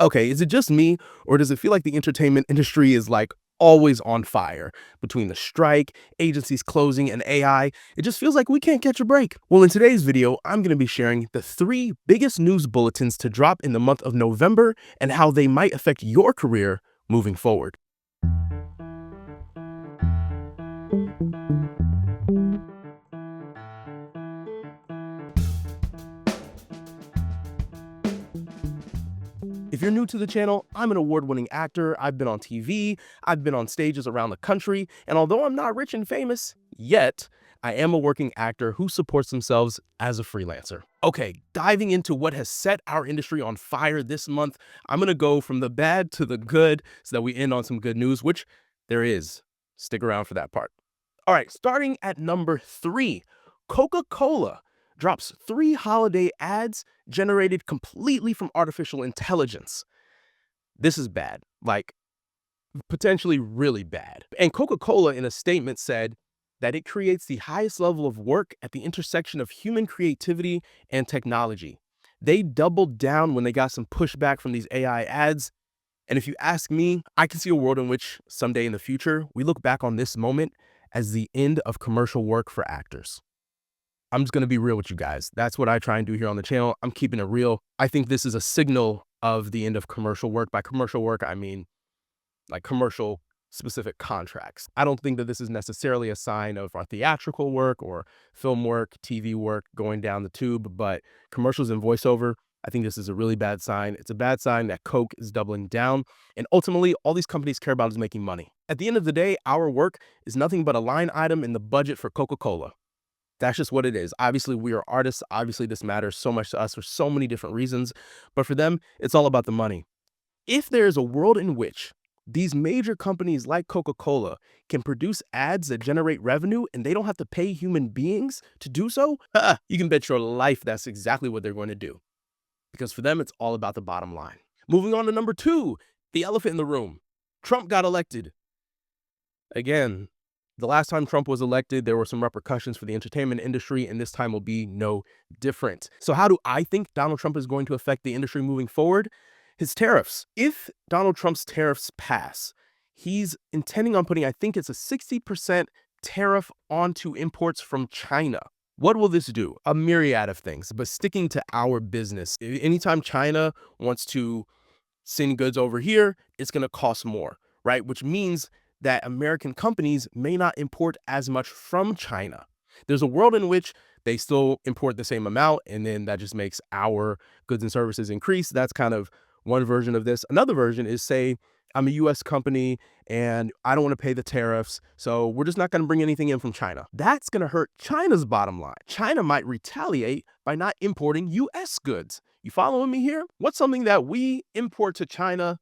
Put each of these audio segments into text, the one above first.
Okay, is it just me, or does it feel like the entertainment industry is like always on fire? Between the strike, agencies closing, and AI, it just feels like we can't catch a break. Well, in today's video, I'm going to be sharing the 3 biggest news bulletins to drop in the month of November and how they might affect your career moving forward. If you're new to the channel, I'm an award-winning actor. I've been on TV, I've been on stages around the country, and although I'm not rich and famous yet, I am a working actor who supports themselves as a freelancer. Okay, diving into what has set our industry on fire this month, I'm gonna go from the bad to the good so that we end on some good news, which there is. Stick around for that part. All right, starting at number 3, Coca-Cola drops 3 holiday ads generated completely from artificial intelligence. This is bad, like potentially really bad. And Coca-Cola in a statement said that it creates the highest level of work at the intersection of human creativity and technology. They doubled down when they got some pushback from these AI ads. And if you ask me, I can see a world in which someday in the future, we look back on this moment as the end of commercial work for actors. I'm just going to be real with you guys. That's what I try and do here on the channel. I'm keeping it real. I think this is a signal of the end of commercial work. By commercial work, I mean like commercial specific contracts. I don't think that this is necessarily a sign of our theatrical work or film work, TV work going down the tube, but commercials and voiceover, I think this is a really bad sign. It's a bad sign that Coke is doubling down. And ultimately, all these companies care about is making money. At the end of the day, our work is nothing but a line item in the budget for Coca-Cola. That's just what it is. Obviously, we are artists. Obviously, this matters so much to us for so many different reasons. But for them, it's all about the money. If there is a world in which these major companies like Coca-Cola can produce ads that generate revenue and they don't have to pay human beings to do so, you can bet your life that's exactly what they're going to do. Because for them, it's all about the bottom line. Moving on to number 2, the elephant in the room. Trump got elected. Again, the last time Trump was elected, there were some repercussions for the entertainment industry, and this time will be no different. So how do I think Donald Trump is going to affect the industry moving forward? His tariffs. If Donald Trump's tariffs pass, he's intending on putting, I think it's a 60% tariff onto imports from China. What will this do? A myriad of things, but sticking to our business. Anytime China wants to send goods over here, it's going to cost more, right? Which means that American companies may not import as much from China. There's a world in which they still import the same amount, and then that just makes our goods and services increase. That's kind of one version of this. Another version is, say, I'm a US company and I don't want to pay the tariffs, so we're just not going to bring anything in from China. That's going to hurt China's bottom line. China might retaliate by not importing US goods. You following me here? What's something that we import to China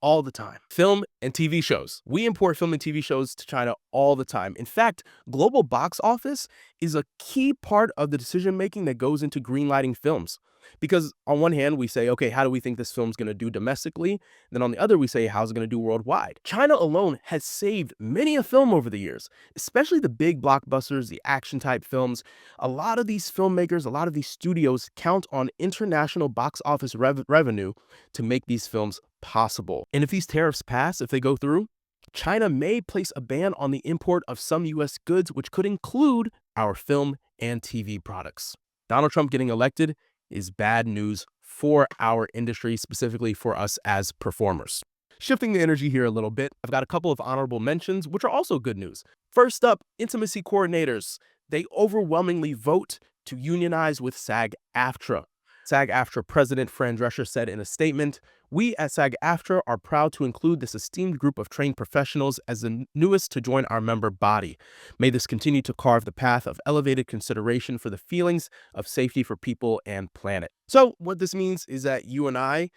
all the time? Film and TV shows. We import film and TV shows to China all the time. In fact, global box office is a key part of the decision-making that goes into greenlighting films. Because on one hand, we say, okay, how do we think this film's going to do domestically? Then on the other, we say, how's it going to do worldwide? China alone has saved many a film over the years, especially the big blockbusters, the action type films. A lot of these filmmakers, a lot of these studios count on international box office revenue to make these films possible. And if these tariffs pass, if they go through, China may place a ban on the import of some US goods, which could include our film and TV products. Donald Trump getting elected is bad news for our industry, specifically for us as performers. Shifting the energy here a little bit, I've got a couple of honorable mentions, which are also good news. First up, intimacy coordinators. They overwhelmingly vote to unionize with SAG-AFTRA. SAG-AFTRA President Fran Drescher said in a statement, "We at SAG-AFTRA are proud to include this esteemed group of trained professionals as the newest to join our member body. May this continue to carve the path of elevated consideration for the feelings of safety for people and planet." So what this means is that you and I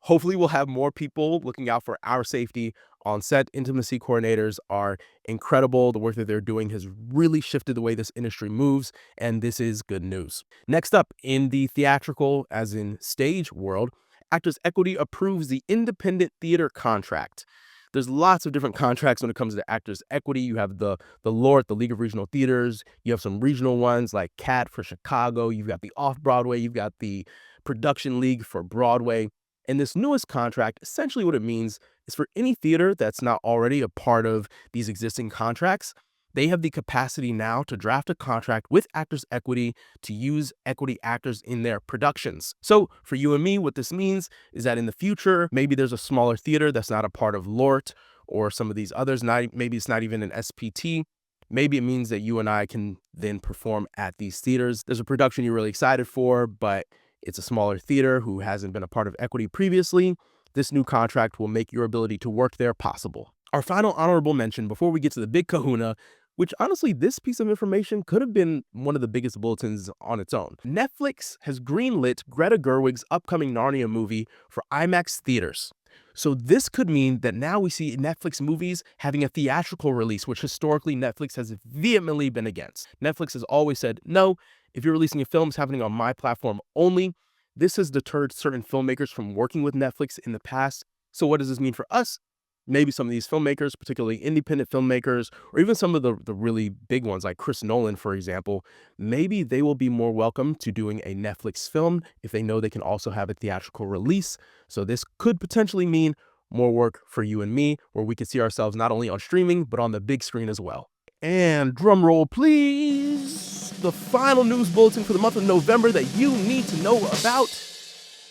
hopefully we'll have more people looking out for our safety on set. Intimacy coordinators are incredible. The work that they're doing has really shifted the way this industry moves, and this is good news. Next up, in the theatrical, as in stage world, Actors Equity approves the independent theater contract. There's lots of different contracts when it comes to Actors Equity. You have the LORT, the League of Regional Theaters. You have some regional ones like CAT for Chicago. You've got the Off-Broadway. You've got the Production League for Broadway. And this newest contract, essentially what it means is for any theater that's not already a part of these existing contracts, they have the capacity now to draft a contract with Actors Equity to use equity actors in their productions. So for you and me, what this means is that in the future, maybe there's a smaller theater that's not a part of LORT or some of these others, maybe it's not even an SPT. Maybe it means that you and I can then perform at these theaters. There's a production you're really excited for, but it's a smaller theater who hasn't been a part of Equity previously. This new contract will make your ability to work there possible. Our final honorable mention before we get to the big kahuna, which honestly, this piece of information could have been one of the biggest bulletins on its own. Netflix has greenlit Greta Gerwig's upcoming Narnia movie for IMAX theaters. So this could mean that now we see Netflix movies having a theatrical release, which historically Netflix has vehemently been against. Netflix has always said, no, if you're releasing a film, it's happening on my platform only. This has deterred certain filmmakers from working with Netflix in the past. So what does this mean for us? Maybe some of these filmmakers, particularly independent filmmakers, or even some of the really big ones like Chris Nolan, for example, maybe they will be more welcome to doing a Netflix film if they know they can also have a theatrical release. So this could potentially mean more work for you and me, where we could see ourselves not only on streaming, but on the big screen as well. And drum roll, please. The final news bulletin for the month of November that you need to know about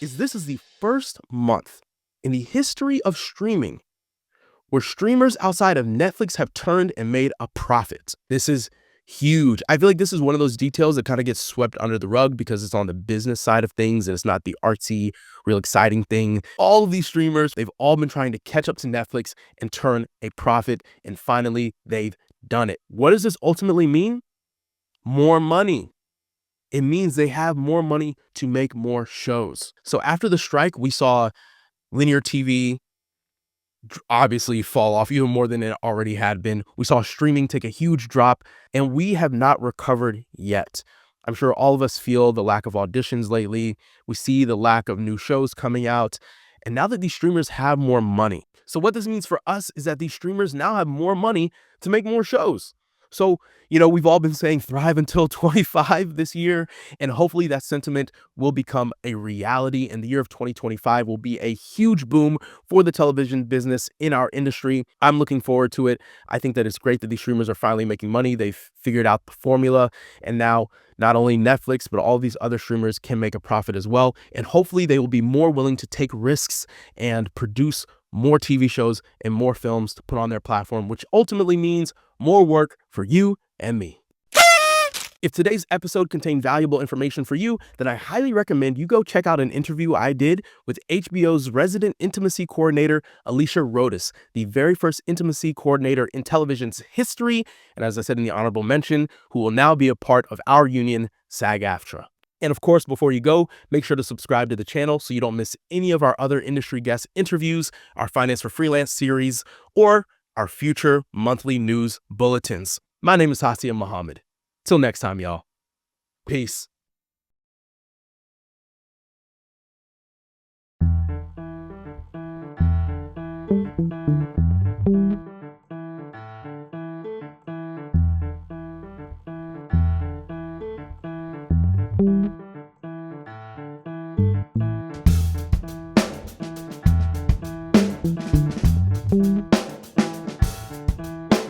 is this is the first month in the history of streaming where streamers outside of Netflix have turned and made a profit. This is huge. I feel like this is one of those details that kind of gets swept under the rug because it's on the business side of things and it's not the artsy, real exciting thing. All of these streamers, they've all been trying to catch up to Netflix and turn a profit, and finally they've done it. What does this ultimately mean? More money. It means they have more money to make more shows. So after the strike, we saw linear TV obviously fall off even more than it already had been. We saw streaming take a huge drop, and we have not recovered yet. I'm sure all of us feel the lack of auditions lately. We see the lack of new shows coming out. And now that these streamers have more money. So what this means for us is that these streamers now have more money to make more shows. So, we've all been saying thrive until 25 this year, and hopefully that sentiment will become a reality. And the year of 2025 will be a huge boom for the television business in our industry. I'm looking forward to it. I think that it's great that these streamers are finally making money. They've figured out the formula, and now not only Netflix, but all these other streamers can make a profit as well. And hopefully they will be more willing to take risks and produce more TV shows and more films to put on their platform, which ultimately means more work for you and me. If today's episode contained valuable information for you, then I highly recommend you go check out an interview I did with HBO's resident intimacy coordinator, Alicia Rodas, the very first intimacy coordinator in television's history, and as I said in the honorable mention, who will now be a part of our union, SAG-AFTRA. And of course, before you go, make sure to subscribe to the channel so you don't miss any of our other industry guest interviews, our Finance for Freelance series, or our future monthly news bulletins. My name is Hassiem Muhammad. Till next time, y'all. Peace.